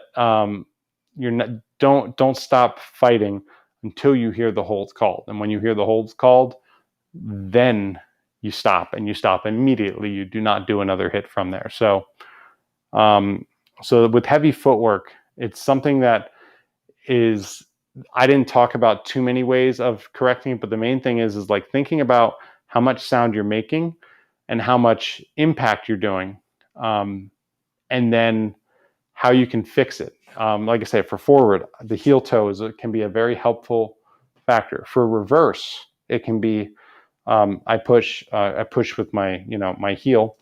don't stop fighting until you hear the holds called. And when you hear the holds called, then you stop, and you stop immediately. You do not do another hit from there. So with heavy footwork, it's something that is, I didn't talk about too many ways of correcting it, but the main thing is like thinking about how much sound you're making and how much impact you're doing, and then how you can fix it. Like I say, for forward, the heel toe can be a very helpful factor. For reverse, it can be I push with my my heel,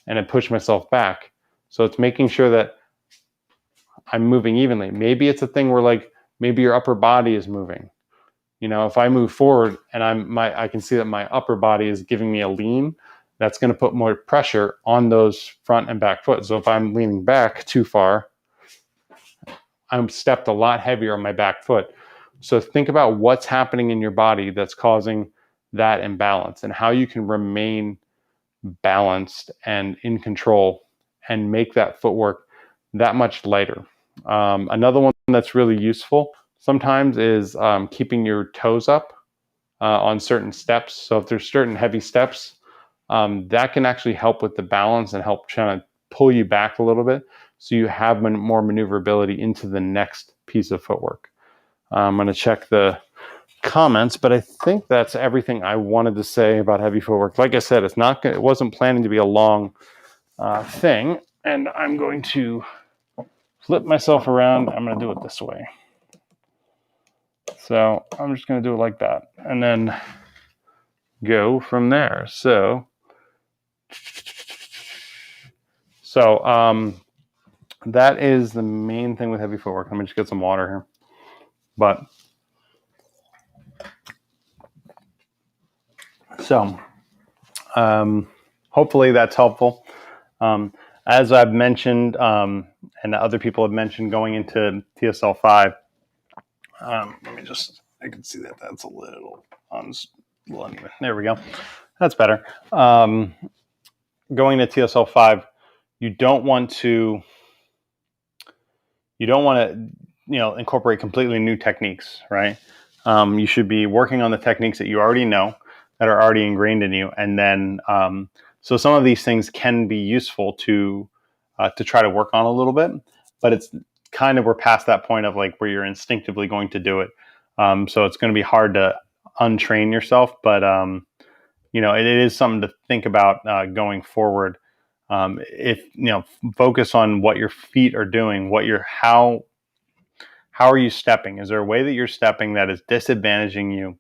and I push myself back. So it's making sure that I'm moving evenly. Maybe it's a thing where like maybe your upper body is moving. If I move forward and I can see that my upper body is giving me a lean, that's going to put more pressure on those front and back foot. So if I'm leaning back too far, I'm stepped a lot heavier on my back foot. So think about what's happening in your body that's causing that imbalance, and how you can remain balanced and in control and make that footwork that much lighter. Another one that's really useful sometimes is keeping your toes up on certain steps. So if there's certain heavy steps, that can actually help with the balance and help try to pull you back a little bit, so you have more maneuverability into the next piece of footwork. I'm going to check the comments, but I think that's everything I wanted to say about heavy footwork. Like I said, it wasn't planning to be a long thing, and I'm going to flip myself around. I'm going to do it this way. So I'm just going to do it like that, and then go from there. So that is the main thing with heavy footwork. Let me just get some water here. But so hopefully that's helpful. As I've mentioned, and other people have mentioned, going into TSL5. Let me just, I can see that that's a little uneven. There we go. That's better. Going to TSL5, you don't want to incorporate completely new techniques, right? You should be working on the techniques that you already know, that are already ingrained in you, and then so some of these things can be useful to try to work on a little bit, but it's kind of, we're past that point of like where you're instinctively going to do it. So it's going to be hard to untrain yourself, but it is something to think about going forward. If focus on what your feet are doing, how are you stepping? Is there a way that you're stepping that is disadvantaging you?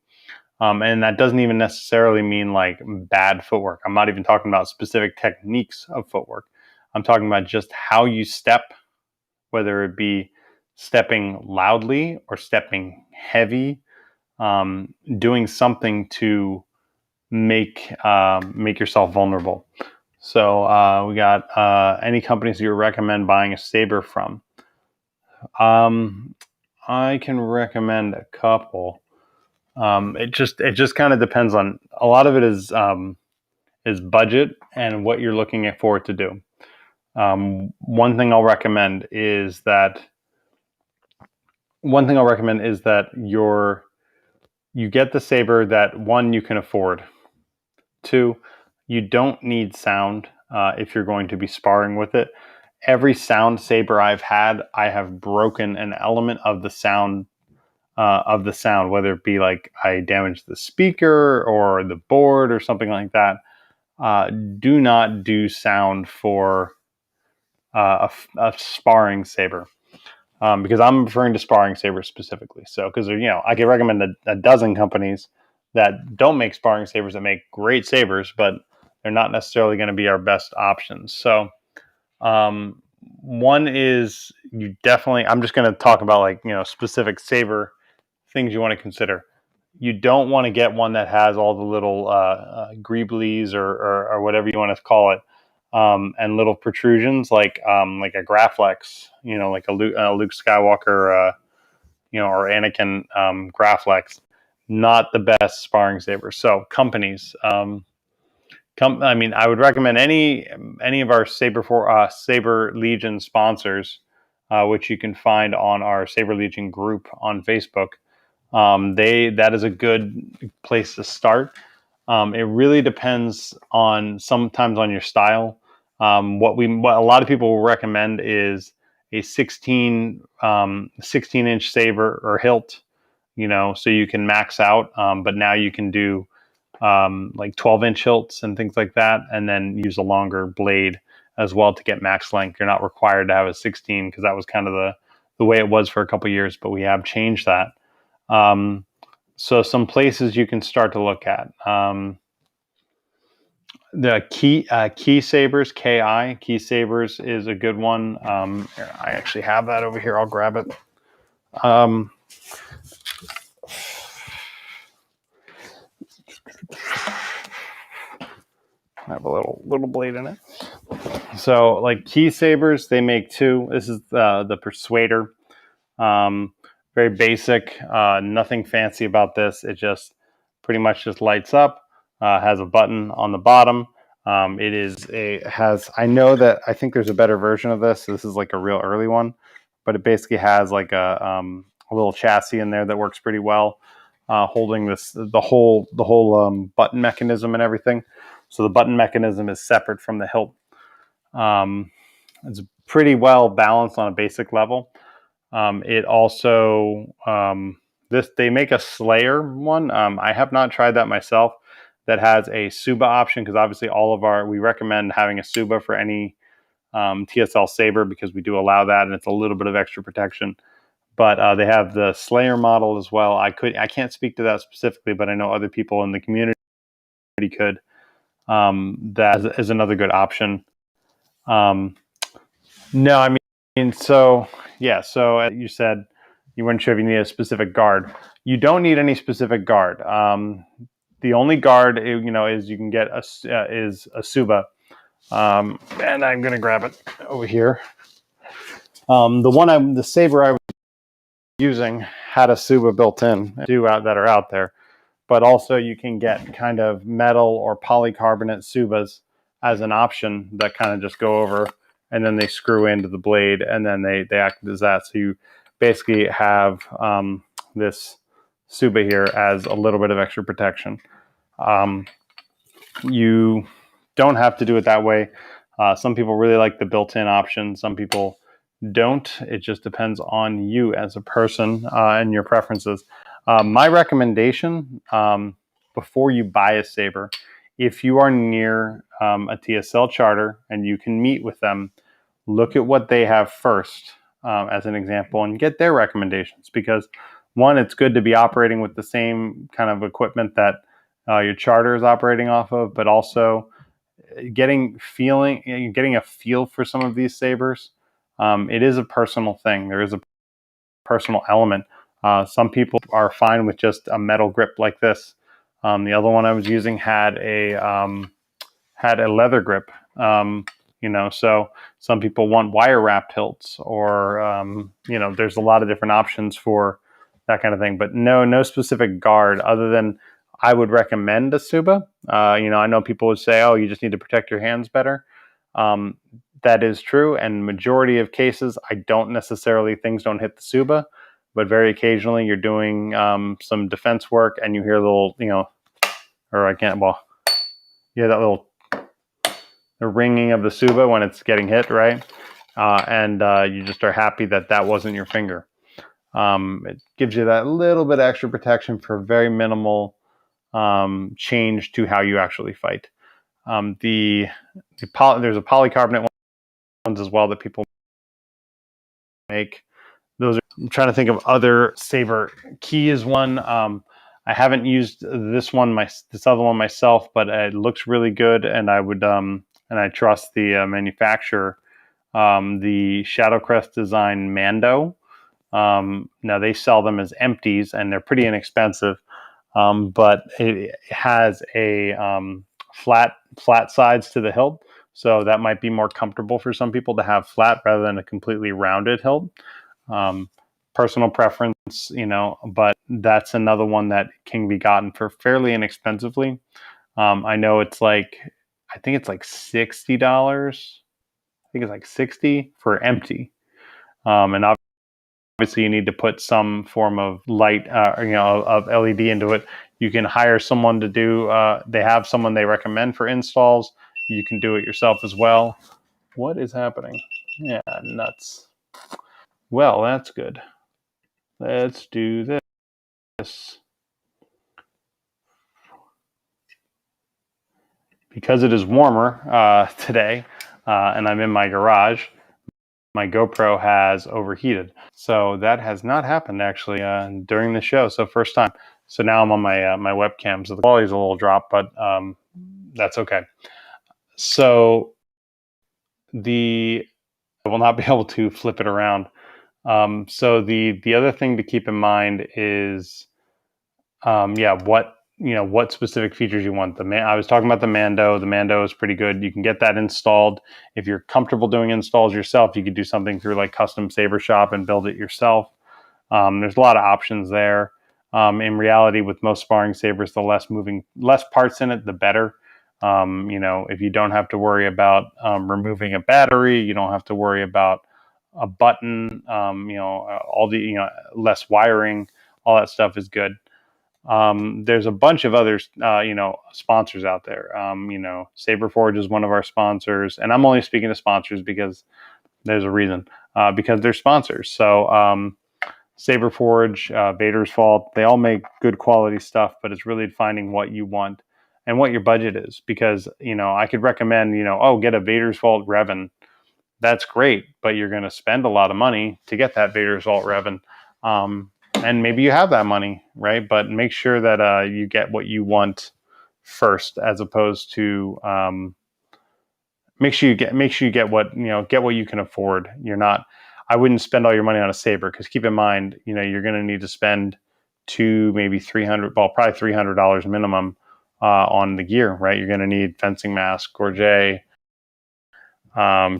And that doesn't even necessarily mean like bad footwork. I'm not even talking about specific techniques of footwork. I'm talking about just how you step, whether it be stepping loudly or stepping heavy, doing something to make yourself vulnerable. So we got any companies you recommend buying a saber from? I can recommend a couple. It just kind of depends on, a lot of it is budget and what you're looking for it to do. One thing I'll recommend is that you get the saber that, one, you can afford. Two, you don't need sound if you're going to be sparring with it. Every sound saber I've had, I have broken an element of the sound, whether it be like I damaged the speaker or the board or something like that. Do not do sound for a sparring saber, because I'm referring to sparring sabers specifically. So, because I could recommend a dozen companies that don't make sparring sabers that make great sabers, but they're not necessarily going to be our best options. So, one is, you definitely, I'm just going to talk about like, specific saber things you want to consider. You don't want to get one that has all the little greeblies or whatever you want to call it, and little protrusions like a Graflex, like a Luke Skywalker, or Anakin Graflex. Not the best sparring saber. So companies, I would recommend any of our Saber Legion sponsors, which you can find on our Saber Legion group on Facebook. That is a good place to start. It really depends sometimes on your style. What a lot of people will recommend is a 16-inch saber or hilt, so you can max out. But now you can do like 12-inch hilts and things like that, and then use a longer blade as well to get max length. You're not required to have a 16, because that was kind of the way it was for a couple of years, but we have changed that. So some places you can start to look at. The Key Sabers, Key Sabers is a good one. I actually have that over here. I'll grab it. I have a little blade in it. So like Key Sabers, they make two. This is the Persuader. Very basic, nothing fancy about this. It just pretty much just lights up, has a button on the bottom. I think there's a better version of this. This is like a real early one, but it basically has like a little chassis in there that works pretty well, holding the whole button mechanism and everything. So the button mechanism is separate from the hilt. It's pretty well balanced on a basic level. It also, they make a Slayer one. I have not tried that myself. That has a Suba option, because obviously we recommend having a Suba for any TSL saber, because we do allow that, and it's a little bit of extra protection. But they have the Slayer model as well. I can't speak to that specifically, but I know other people in the community could. That is another good option. No, so yeah. So you said you weren't sure if you need a specific guard. You don't need any specific guard. The only guard, is you can get is a Suba, and I'm gonna grab it over here. The saber I was using had a Suba built in, that are out there, but also you can get kind of metal or polycarbonate Subas as an option that kind of just go over, and then they screw into the blade, and then they act as that. So you basically have this Suba here as a little bit of extra protection. You don't have to do it that way. Some people really like the built-in option. Some people don't. It just depends on you as a person and your preferences. My recommendation before you buy a saber, if you are near a TSL charter and you can meet with them, look at what they have first as an example and get their recommendations, because one, it's good to be operating with the same kind of equipment that your charter is operating off of, but also getting a feel for some of these sabers. It is a personal thing. There is a personal element. Some people are fine with just a metal grip like this. The other one I was using had a leather grip. So some people want wire wrapped hilts, or there's a lot of different options for that kind of thing. But no specific guard other than I would recommend a Suba. I know people would say, "Oh, you just need to protect your hands better." That is true, and majority of cases, I don't necessarily, things don't hit the Suba, but very occasionally you're doing some defense work and you hear a little, or I can't, well, you hear that little, the ringing of the Suba when it's getting hit, right? And you just are happy that that wasn't your finger. It gives you that little bit of extra protection for very minimal change to how you actually fight. There's a polycarbonate ones as well that people make. Those are, I'm trying to think of other saber. Key is one. I haven't used this other one myself, but it looks really good, and I would and I trust the manufacturer. The Shadowcrest Design Mando. Now they sell them as empties, and they're pretty inexpensive. But it has a flat sides to the hilt, so that might be more comfortable for some people to have flat rather than a completely rounded hilt. Personal preference, but that's another one that can be gotten for fairly inexpensively. I know I think it's like $60. I think it's like 60 for empty. And obviously you need to put some form of light, of LED into it. You can hire someone to do, they have someone they recommend for installs. You can do it yourself as well. What is happening? Yeah, nuts. Well, that's good. Let's do this. Because it is warmer today, and I'm in my garage, my GoPro has overheated. So that has not happened actually during the show. So first time. So now I'm on my webcam. So the quality is a little drop, but that's okay. So I will not be able to flip it around. So the other thing to keep in mind is, what specific features you want. I was talking about the Mando. The Mando is pretty good. You can get that installed. If you're comfortable doing installs yourself, you could do something through like Custom Saber Shop and build it yourself. There's a lot of options there. In reality, with most sparring sabers, the less parts in it, the better. If you don't have to worry about removing a battery, you don't have to worry about a button, all the, less wiring, all that stuff is good. There's a bunch of other, sponsors out there. Saberforge is one of our sponsors, and I'm only speaking to sponsors because there's a reason, because they're sponsors. So, Saberforge, Vader's Fault, they all make good quality stuff, but it's really finding what you want and what your budget is, because, I could recommend, get a Vader's Fault Revan. That's great, but you're going to spend a lot of money to get that Vader's Vault Revan. And maybe you have that money, right? But make sure that you get what you want first, as opposed to make sure you get what you can afford. I wouldn't spend all your money on a saber, because keep in mind, you're going to need to spend maybe $300, well, probably $300 minimum on the gear, right? You're going to need fencing mask, gorget,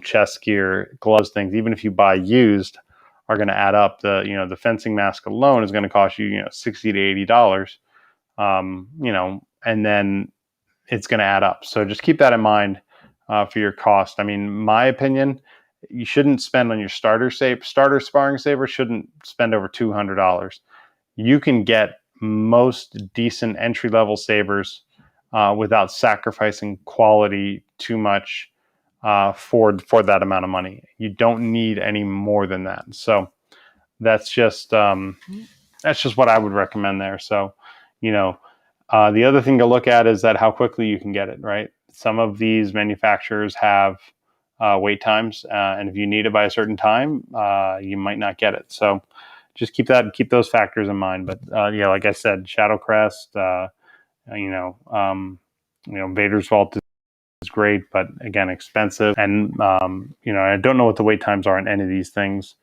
chest gear, gloves, things. Even if you buy used, are going to add up. The fencing mask alone is going to cost you, $60 to $80. And then it's going to add up. So just keep that in mind for your cost. I mean, my opinion, you shouldn't spend on your starter sparring saber, shouldn't spend over $200. You can get most decent entry-level sabers without sacrificing quality too much for that amount of money. You don't need any more than that. So that's just what I would recommend there. So, the other thing to look at is that how quickly you can get it, right? Some of these manufacturers have wait times, and if you need it by a certain time, you might not get it. So just keep those factors in mind. But like I said, Shadowcrest, Vader's Vault is great, but again, expensive. And I don't know what the wait times are on any of these things.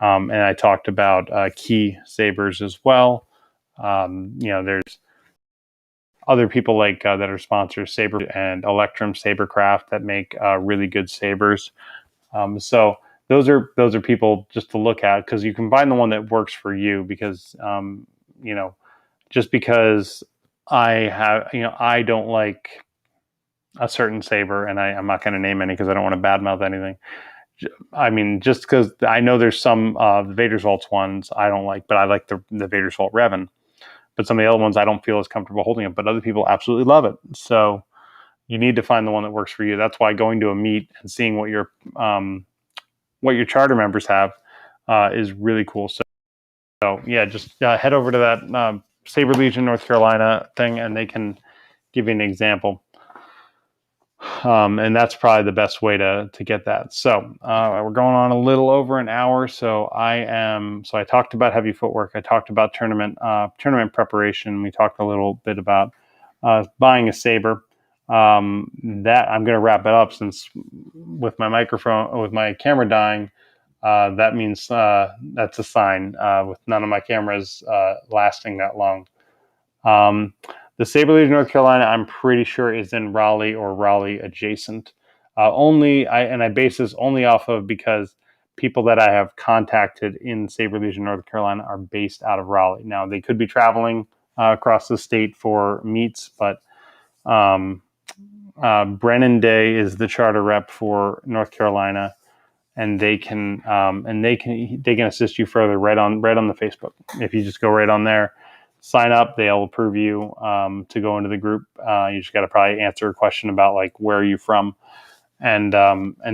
And I talked about key sabers as well. There's other people like that are sponsors, Saber and Electrum Sabercraft, that make really good sabers. So those are people just to look at, because you can find the one that works for you. Because just because I don't like a certain saber, and I'm not going to name any because I don't want to badmouth anything. I mean, just because I know there's some the Vader's Vault ones I don't like, but I like the Vader's Vault Revan. But some of the other ones I don't feel as comfortable holding it, but other people absolutely love it. So you need to find the one that works for you. That's why going to a meet and seeing what your charter members have is really cool. So yeah, just head over to that Saber Legion North Carolina thing, and they can give you an example. And that's probably the best way to get that. So we're going on a little over an hour. So I talked about heavy footwork. I talked about tournament preparation. We talked a little bit about buying a saber. That I'm going to wrap it up, since with my camera dying, that means that's a sign with none of my cameras lasting that long. The Saber Legion, North Carolina, I'm pretty sure is in Raleigh or Raleigh adjacent. I base this only off of because people that I have contacted in Saber Legion, North Carolina, are based out of Raleigh. Now, they could be traveling across the state for meets, but Brennan Day is the charter rep for North Carolina, and they can assist you further right on the Facebook. If you just go right on there, sign up, they'll approve you to go into the group. You just got to probably answer a question about like, where are you from, and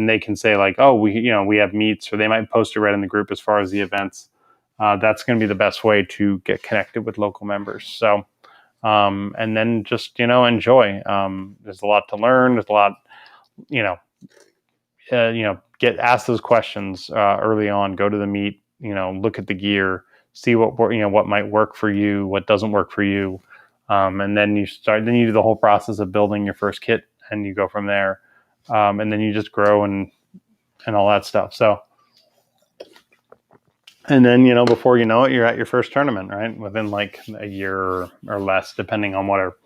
they can say like, oh, we have meets, or they might post it right in the group as far as the events. That's going to be the best way to get connected with local members. So and then just enjoy. There's a lot to learn. There's a lot, get asked those questions early on. Go to the meet. Look at the gear. See what might work for you, what doesn't work for you, and then you do the whole process of building your first kit, and you go from there, and then you just grow and all that stuff. So, and then before you know it, you're at your first tournament, right? Within like a year or less, depending on what our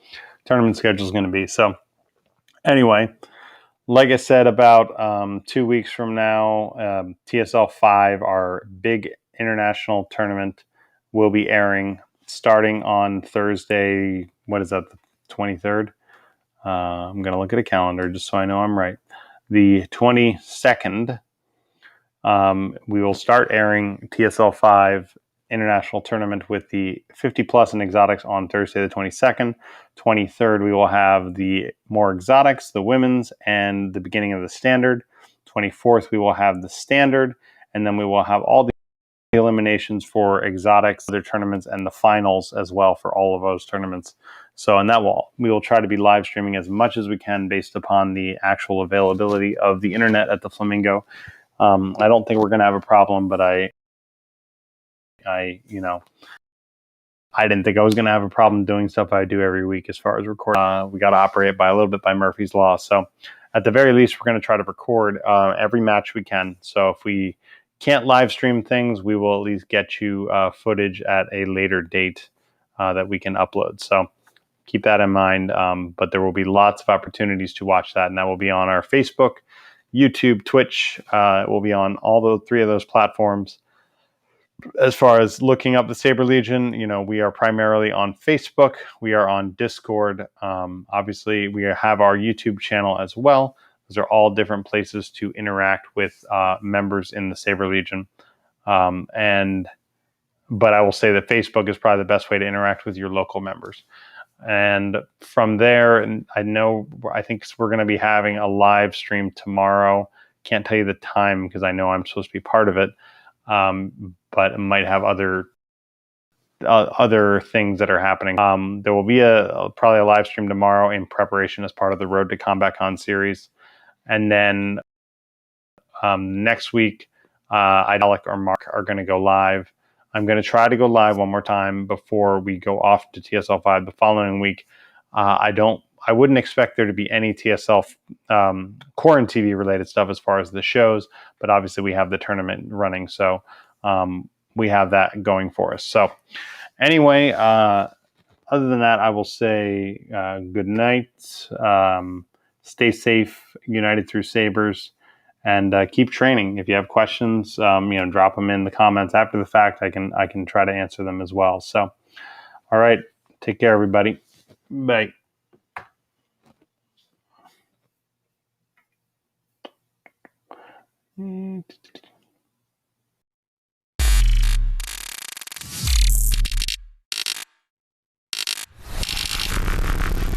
tournament schedule is going to be. So, anyway, like I said, about 2 weeks from now, TSL5, our big international tournament, will be airing starting on Thursday. What is that, the 23rd? I'm going to look at a calendar just so I know I'm right. The 22nd, we will start airing TSL5 international tournament with the 50 plus and exotics on Thursday the 22nd. 23rd, we will have the more exotics, the women's, and the beginning of the standard. 24th, we will have the standard, and then we will have all the eliminations for exotics, other tournaments, and the finals as well for all of those tournaments. So, and we will try to be live streaming as much as we can based upon the actual availability of the internet at the Flamingo. I don't think we're going to have a problem, but I didn't think I was going to have a problem doing stuff I do every week as far as recording. We got to operate a little bit by Murphy's Law. So at the very least, we're going to try to record every match we can. So if we can't live stream things, we will at least get you footage at a later date that we can upload. So keep that in mind. But there will be lots of opportunities to watch that, and that will be on our Facebook, YouTube, Twitch. It will be on all the three of those platforms. As far as looking up the Saber Legion, we are primarily on Facebook. We are on Discord. Obviously, we have our YouTube channel as well. Those are all different places to interact with members in the Saber Legion. But I will say that Facebook is probably the best way to interact with your local members. And from there, I think we're going to be having a live stream tomorrow. Can't tell you the time because I know I'm supposed to be part of it. But it might have other things that are happening. There will be probably a live stream tomorrow in preparation as part of the Road to Combat Con series. And then next week, Alec or Mark are going to go live. I'm going to try to go live one more time before we go off to TSL5 the following week. I wouldn't expect there to be any TSL Quarren TV related stuff as far as the shows, but obviously we have the tournament running, so we have that going for us. So anyway, other than that, I will say good night. Stay safe, united through Sabers, and keep training. If you have questions, drop them in the comments after the fact. I can try to answer them as well. So, all right, take care, everybody. Bye.